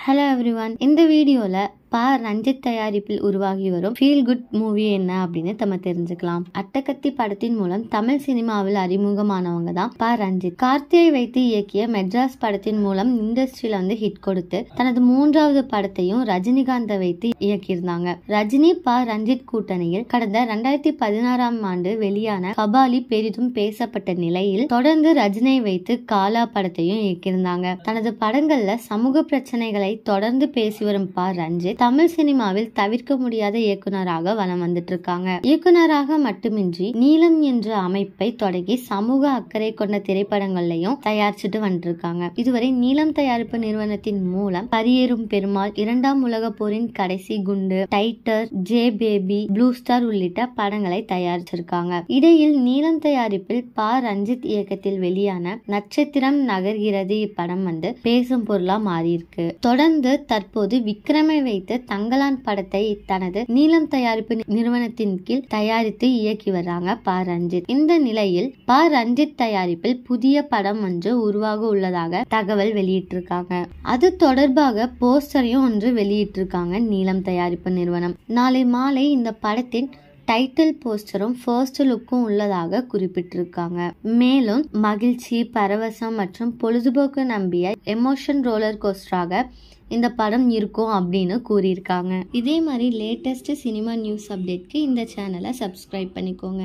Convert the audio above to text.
Hello everyone, இந்த வீடியோல ரஞ்சித் தயாரிப்பில் உருவாகி வரும் ஃபீல் குட் மூவி என்ன அப்படின்னு நம்ம தெரிஞ்சுக்கலாம். அட்டகத்தி படத்தின் மூலம் தமிழ் சினிமாவில் அறிமுகமானவங்க தான் ரஞ்சித். கார்த்தியை வைத்து இயக்கிய மெட்ராஸ் படத்தின் மூலம் இண்டஸ்ட்ரியில ஹிட் கொடுத்து தனது 3வது படத்தையும் ரஜினிகாந்தை வைத்து இயக்கியிருந்தாங்க. ரஜினி ரஞ்சித் கூட்டணியில் கடந்த 2016ஆம் ஆண்டு வெளியான கபாலி பெரிதும் பேசப்பட்ட நிலையில் தொடர்ந்து ரஜினியை வைத்து காலா படத்தையும் இயக்கியிருந்தாங்க. தனது படங்கள்ல சமூக பிரச்சனைகளை தொடர்ந்து பேசி வரும் ரஞ்சித் தமிழ் சினிமாவில் தவிர்க்க முடியாத இயக்குனராக வலம் வந்துட்டு இருக்காங்க. இயக்குனராக மட்டுமின்றி நீலம் என்ற அமைப்பை தொடங்கி சமூக அக்கறை கொண்ட திரைப்படங்களையும் தயாரிச்சுட்டு வந்துருக்காங்க. இதுவரை நீலம் தயாரிப்பு நிறுவனத்தின் மூலம் பரியேறும் பெருமாள், 2ஆம் உலக போரின் கடைசி குண்டு, titre, J baby, blue star உள்ளிட்ட படங்களை தயாரிச்சிருக்காங்க. இடையில் நீலம் தயாரிப்பில் ரஞ்சித் இயக்கத்தில் வெளியான நட்சத்திரம் நகர்கிறது இப்படம் பேசும் பொருளா மாறி இருக்கு. தொடர்ந்து தற்போது விக்ரமை வைத்து தங்கலான் படத்தை தனது நீலம் தயாரிப்பு நிறுவனத்தின் கீழ் தயாரித்து இயக்கி வர்றாங்க ரஞ்சித். இந்த நிலையில் ரஞ்சித் தயாரிப்பில் புதிய படம் ஒன்று உருவாக உள்ளதாக தகவல் வெளியிட்டிருக்காங்க. அது தொடர்பாக போஸ்டரையும் ஒன்று வெளியிட்டிருக்காங்க நீலம் தயாரிப்பு நிறுவனம். நாளை மாலை இந்த படத்தின் டைட்டில் போஸ்டரும் ஃபர்ஸ்ட் லுக்கும் உள்ளதாக குறிப்பிட்டிருக்காங்க. மேலும் மகிழ்ச்சி, பரவசம் மற்றும் பொழுதுபோக்கு நம்பிய எமோஷன் ரோலர் கோஸ்டராக இந்த படம் இருக்கும் அப்படின்னு கூறியிருக்காங்க. இதே மாதிரி லேட்டஸ்ட் சினிமா நியூஸ் அப்டேட்க்கு இந்த சேனலை சப்ஸ்கிரைப் பண்ணிக்கோங்க.